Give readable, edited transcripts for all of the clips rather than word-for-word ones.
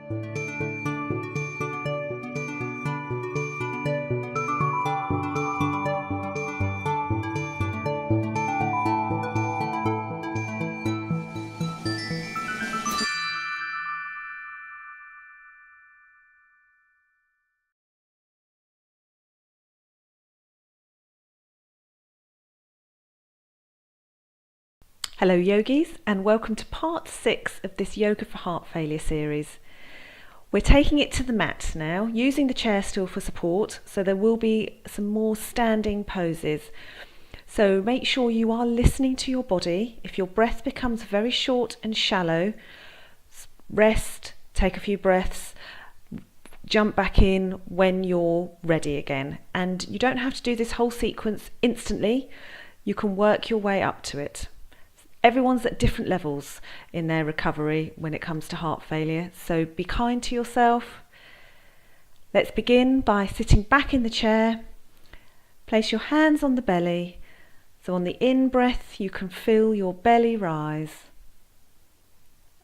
Hello yogis, and welcome to part 6 of this Yoga for Heart Failure series. We're taking it to the mat now, using the chair stool for support, so there will be some more standing poses. So make sure you are listening to your body. If your breath becomes very short and shallow, rest, take a few breaths, jump back in when you're ready again. And you don't have to do this whole sequence instantly. You can work your way up to it. Everyone's at different levels in their recovery when it comes to heart failure, so be kind to yourself. Let's begin by sitting back in the chair. Place your hands on the belly, so on the in-breath you can feel your belly rise,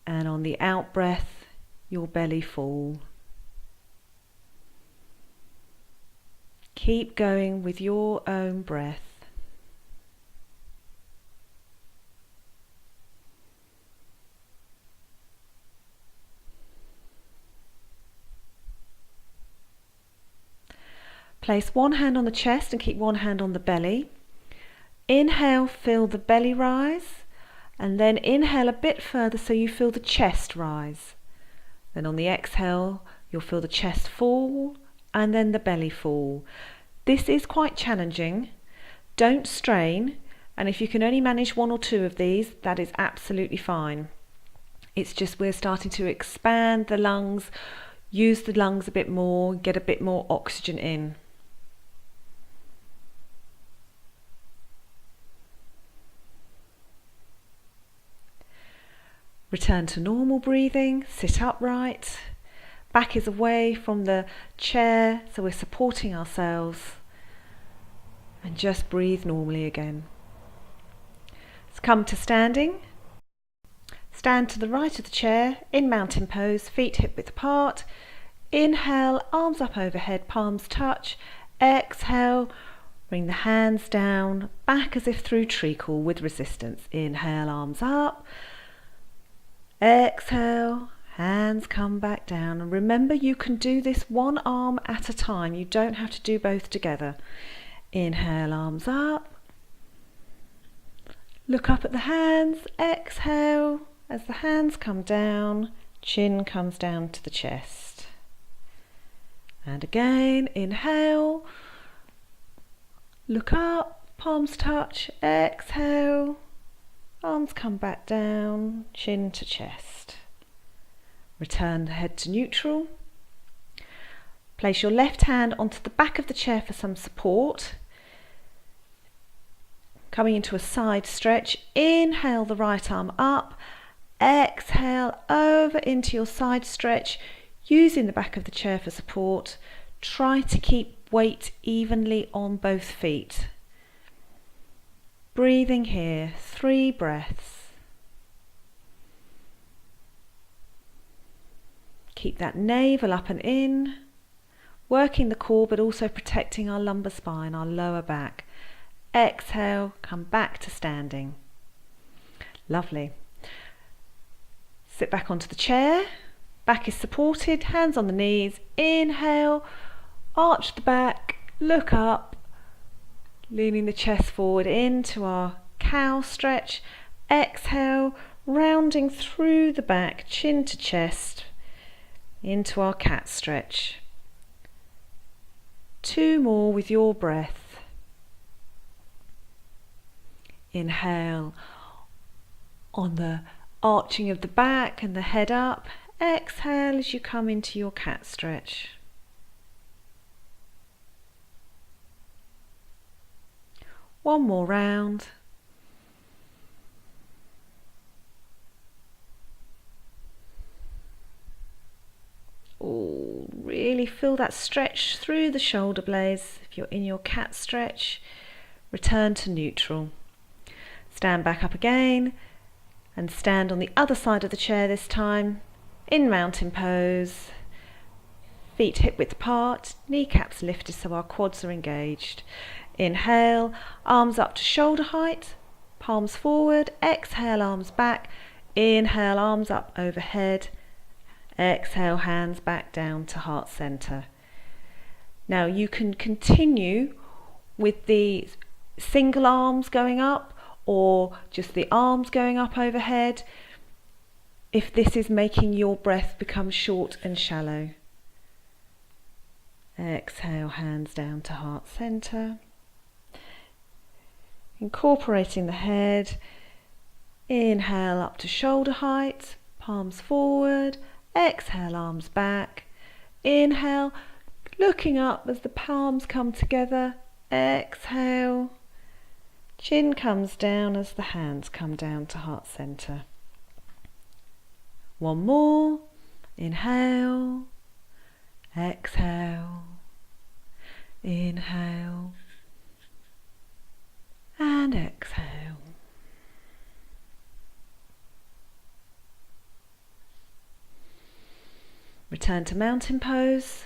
and on the out-breath your belly fall. Keep going with your own breath. Place one hand on the chest and keep one hand on the belly. Inhale, feel the belly rise, and then inhale a bit further so you feel the chest rise. Then on the exhale, you'll feel the chest fall and then the belly fall. This is quite challenging. Don't strain, and if you can only manage one or two of these, that is absolutely fine. It's just we're starting to expand the lungs, use the lungs a bit more, get a bit more oxygen in. Return to normal breathing, sit upright, back is away from the chair so we're supporting ourselves, and just breathe normally again. Let's come to standing. Stand to the right of the chair in mountain pose, feet hip width apart. Inhale, arms up overhead, palms touch. Exhale, bring the hands down, back as if through treacle with resistance. Inhale, arms up. Exhale, hands come back down, and remember you can do this one arm at a time. You don't have to do both together. Inhale, arms up. Look up at the hands. Exhale, as the hands come down, chin comes down to the chest. And again, inhale. Look up, palms touch. Exhale. Arms come back down, chin to chest. Return the head to neutral. Place your left hand onto the back of the chair for some support. Coming into a side stretch, inhale the right arm up. Exhale over into your side stretch, using the back of the chair for support. Try to keep weight evenly on both feet. Breathing here, 3 breaths. Keep that navel up and in, working the core but also protecting our lumbar spine, our lower back. Exhale, come back to standing. Lovely. Sit back onto the chair, back is supported, hands on the knees. Inhale, arch the back, look up. Leaning the chest forward into our cow stretch. Exhale, rounding through the back, chin to chest, into our cat stretch. 2 more with your breath. Inhale on the arching of the back and the head up. Exhale as you come into your cat stretch. One more round. Oh, really feel that stretch through the shoulder blades. If you're in your cat stretch, return to neutral. Stand back up again and stand on the other side of the chair this time. In mountain pose, feet hip width apart, kneecaps lifted so our quads are engaged. Inhale, arms up to shoulder height, palms forward, exhale, arms back, inhale, arms up overhead, exhale, hands back down to heart center. Now you can continue with the single arms going up or just the arms going up overhead if this is making your breath become short and shallow. Exhale, hands down to heart center. Incorporating the head, inhale up to shoulder height, palms forward, exhale, arms back, inhale, looking up as the palms come together, exhale, chin comes down as the hands come down to heart center. One more, inhale, exhale, inhale, and exhale. Return to mountain pose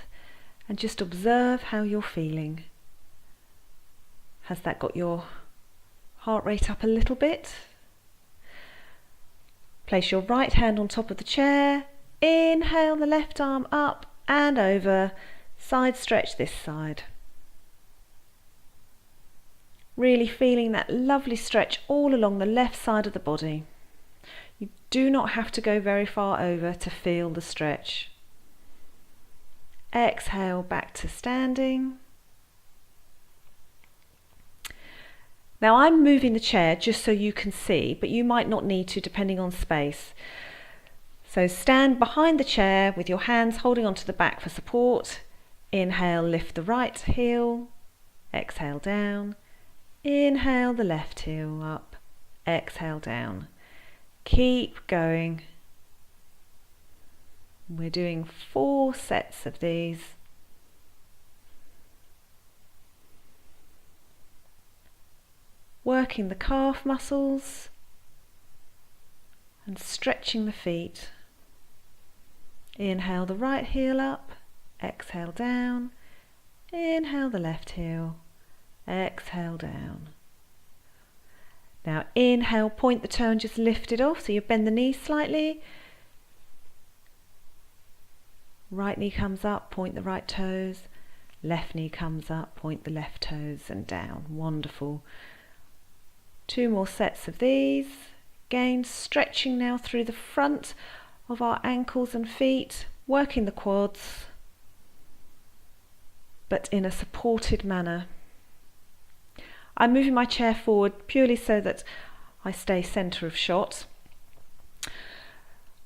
and just observe how you're feeling. Has that got your heart rate up a little bit? Place your right hand on top of the chair. Inhale the left arm up and over. Side stretch this side. Really feeling that lovely stretch all along the left side of the body. You do not have to go very far over to feel the stretch. Exhale back to standing. Now I'm moving the chair just so you can see, but you might not need to depending on space. So stand behind the chair with your hands holding onto the back for support. Inhale, lift the right heel. Exhale down. Inhale the left heel up. Exhale down. Keep going. We're doing 4 sets of these. Working the calf muscles and stretching the feet. Inhale the right heel up, exhale down, inhale the left heel, exhale down. Now inhale, point the toe and just lift it off, so you bend the knee slightly. Right knee comes up, point the right toes, left knee comes up, point the left toes and down. Wonderful. 2 more sets of these. Again, stretching now through the front of our ankles and feet, working the quads, but in a supported manner. I'm moving my chair forward purely so that I stay centre of shot.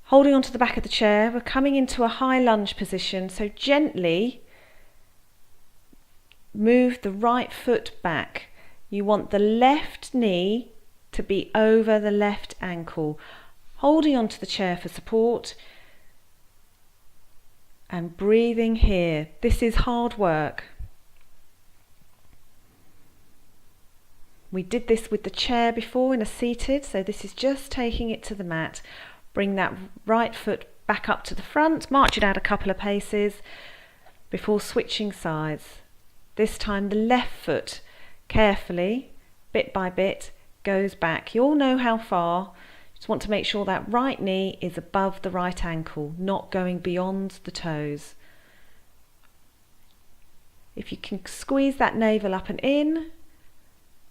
Holding onto the back of the chair, we're coming into a high lunge position, so gently move the right foot back. You want the left knee to be over the left ankle. Holding onto the chair for support and breathing here. This is hard work. We did this with the chair before in a seated, so this is just taking it to the mat. Bring that right foot back up to the front, march it out a couple of paces before switching sides. This time the left foot carefully, bit by bit, goes back. You all know how far. Just want to make sure that right knee is above the right ankle, not going beyond the toes. If you can squeeze that navel up and in,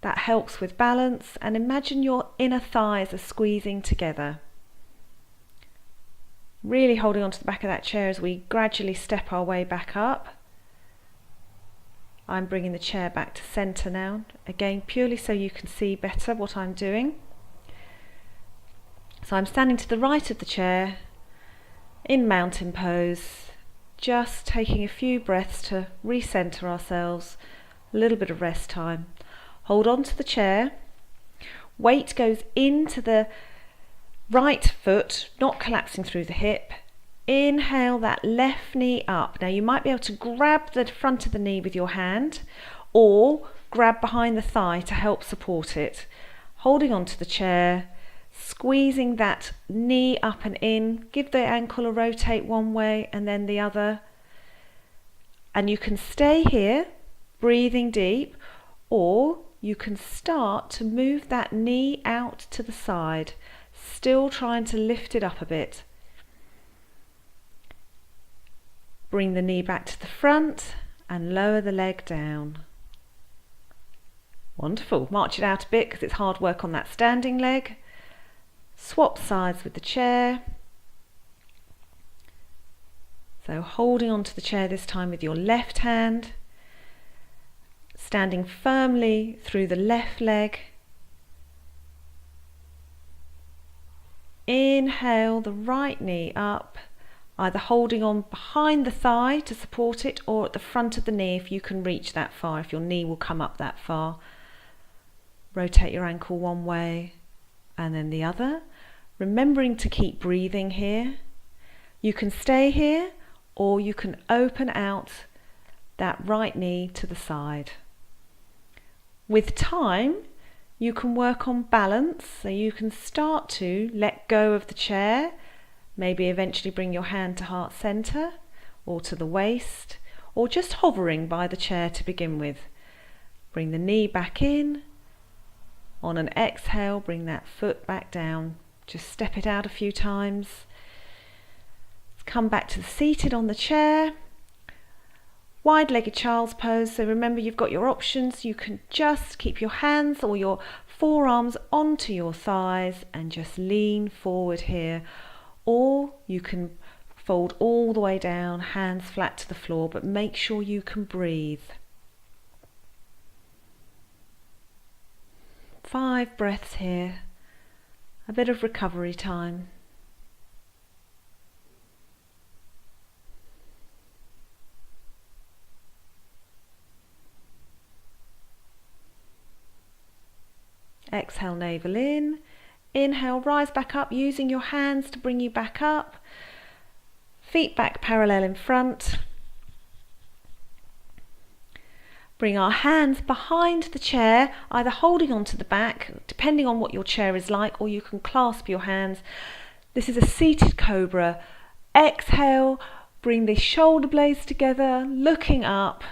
that helps with balance, and imagine your inner thighs are squeezing together. Really holding onto the back of that chair as we gradually step our way back up. I'm bringing the chair back to centre now, again purely so you can see better what I'm doing. So I'm standing to the right of the chair in mountain pose, just taking a few breaths to recenter ourselves, a little bit of rest time. Hold on to the chair, weight goes into the right foot, not collapsing through the hip. Inhale that left knee up. Now you might be able to grab the front of the knee with your hand or grab behind the thigh to help support it. Holding onto the chair, squeezing that knee up and in. Give the ankle a rotate one way and then the other. And you can stay here, breathing deep, or you can start to move that knee out to the side, still trying to lift it up a bit. Bring the knee back to the front and lower the leg down. Wonderful. March it out a bit because it's hard work on that standing leg. Swap sides with the chair. So holding onto the chair this time with your left hand, standing firmly through the left leg. Inhale the right knee up, either holding on behind the thigh to support it or at the front of the knee if you can reach that far, if your knee will come up that far. Rotate your ankle one way and then the other, remembering to keep breathing here. You can stay here or you can open out that right knee to the side. With time, you can work on balance, so you can start to let go of the chair, maybe eventually bring your hand to heart center or to the waist, or just hovering by the chair to begin with. Bring the knee back in. On an exhale, bring that foot back down. Just step it out a few times. Come back to the seated on the chair. Wide-legged child's pose, so remember you've got your options. You can just keep your hands or your forearms onto your thighs and just lean forward here, or you can fold all the way down, hands flat to the floor, but make sure you can breathe. 5 breaths here, a bit of recovery time. Exhale, navel in. Inhale, rise back up using your hands to bring you back up. Feet back parallel in front. Bring our hands behind the chair, either holding onto the back, depending on what your chair is like, or you can clasp your hands. This is a seated cobra. Exhale, bring the shoulder blades together, looking up.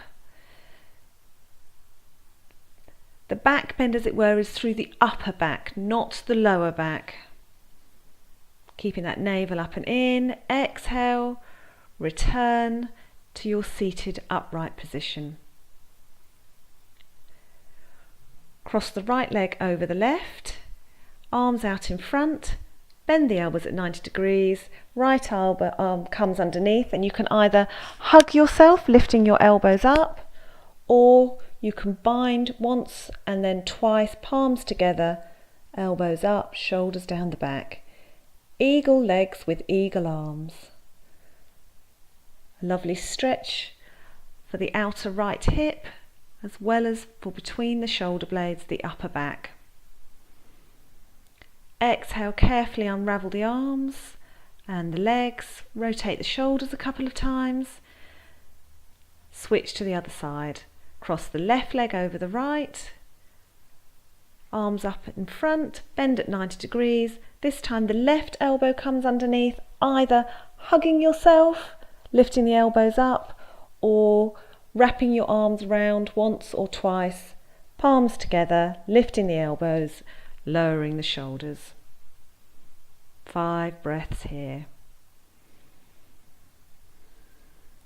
The back bend, as it were, is through the upper back, not the lower back. Keeping that navel up and in. Exhale, return to your seated upright position. Cross the right leg over the left, arms out in front, bend the elbows at 90 degrees, right arm comes underneath, and you can either hug yourself, lifting your elbows up, or you can bind once and then twice, palms together, elbows up, shoulders down the back. Eagle legs with eagle arms. A lovely stretch for the outer right hip, as well as for between the shoulder blades, the upper back. Exhale, carefully unravel the arms and the legs, rotate the shoulders a couple of times, switch to the other side. Cross the left leg over the right, arms up in front, bend at 90 degrees. This time the left elbow comes underneath, either hugging yourself, lifting the elbows up, or wrapping your arms round once or twice, palms together, lifting the elbows, lowering the shoulders. 5 breaths here.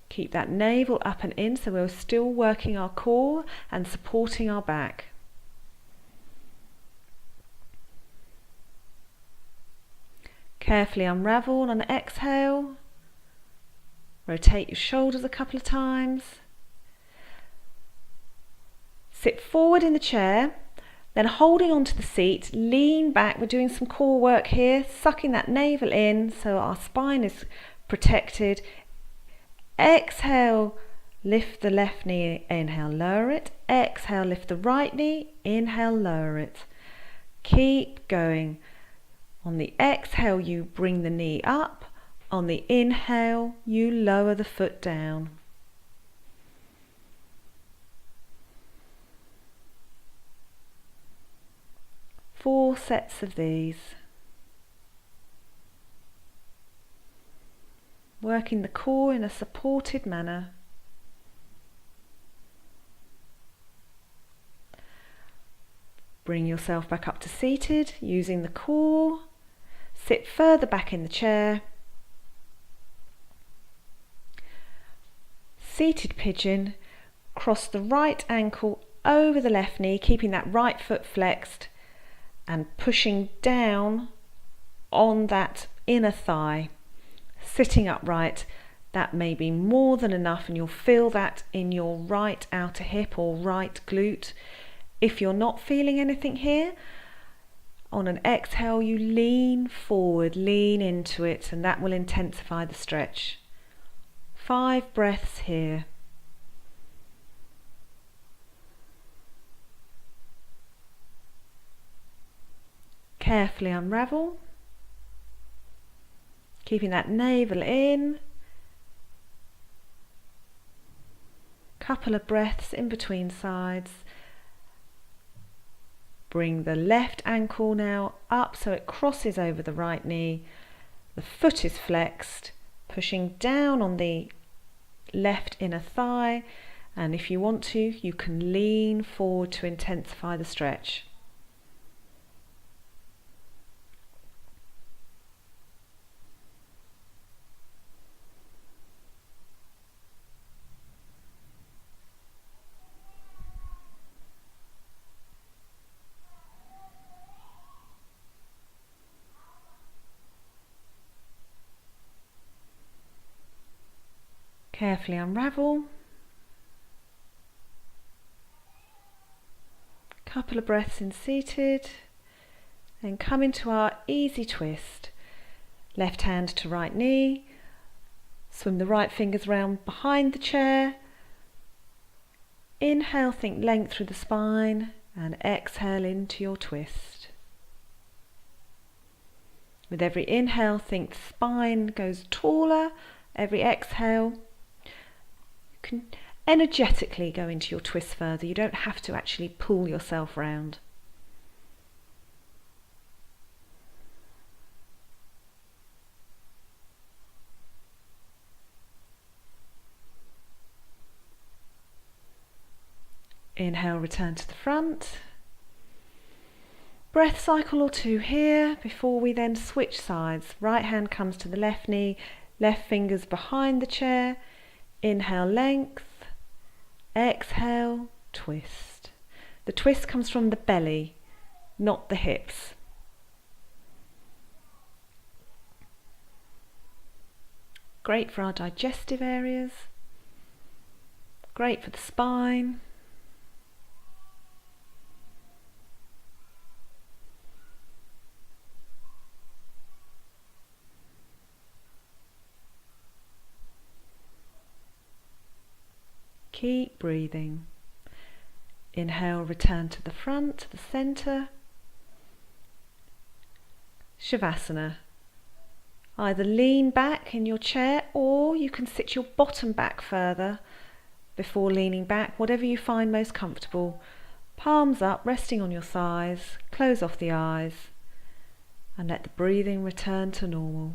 Keep that navel up and in, so we're still working our core and supporting our back. Carefully unravel on an exhale. Rotate your shoulders a couple of times. Sit forward in the chair, then holding onto the seat, lean back. We're doing some core work here, sucking that navel in so our spine is protected. Exhale, lift the left knee, inhale, lower it. Exhale, lift the right knee, inhale, lower it. Keep going. On the exhale, you bring the knee up. On the inhale, you lower the foot down. Four sets of these. working the core in a supported manner. Bring yourself back up to seated using the core. Sit further back in the chair. Seated pigeon. Cross the right ankle over the left knee, keeping that right foot flexed and pushing down on that inner thigh. Sitting upright, that may be more than enough, and you'll feel that in your right outer hip or right glute. If you're not feeling anything here, on an exhale you lean forward, lean into it, and that will intensify the stretch. 5 breaths here. Carefully unravel, keeping that navel in. Couple of breaths in between sides. Bring the left ankle now up so it crosses over the right knee. The foot is flexed, pushing down on the left inner thigh, and if you want to, you can lean forward to intensify the stretch. Carefully unravel. Couple of breaths in seated. Then come into our easy twist. Left hand to right knee. Swim the right fingers round behind the chair. Inhale, think length through the spine, and exhale into your twist. With every inhale, think spine goes taller. Every exhale, you can energetically go into your twist further. You don't have to actually pull yourself round. Inhale, return to the front. Breath cycle or 2 here before we then switch sides. Right hand comes to the left knee, left fingers behind the chair. Inhale, length. Exhale, twist. The twist comes from the belly, not the hips. Great for our digestive areas. Great for the spine. Keep breathing. Inhale, return to the front, to the center. Shavasana. Either lean back in your chair or you can sit your bottom back further before leaning back, whatever you find most comfortable. Palms up, resting on your thighs. Close off the eyes and let the breathing return to normal.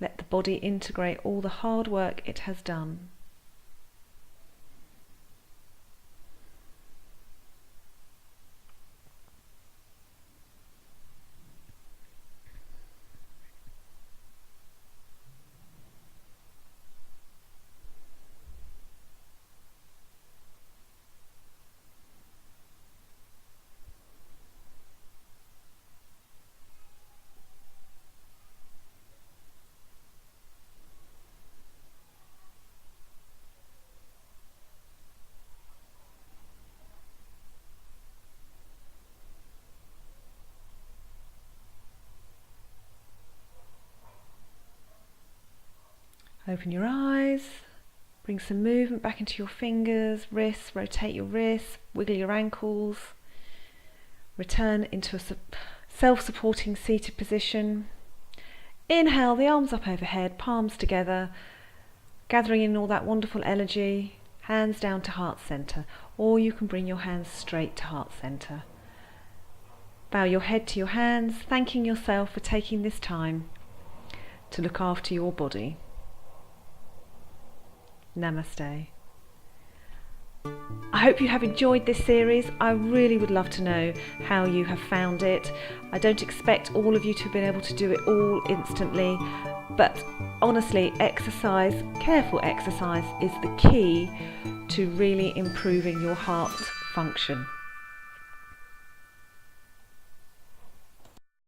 Let the body integrate all the hard work it has done. Open your eyes, bring some movement back into your fingers, wrists, rotate your wrists, wiggle your ankles. Return into a self-supporting seated position. Inhale, the arms up overhead, palms together, gathering in all that wonderful energy, hands down to heart center, or you can bring your hands straight to heart center. Bow your head to your hands, thanking yourself for taking this time to look after your body. Namaste. I hope you have enjoyed this series. I really would love to know how you have found it. I don't expect all of you to have been able to do it all instantly, but honestly, exercise, careful exercise, is the key to really improving your heart function.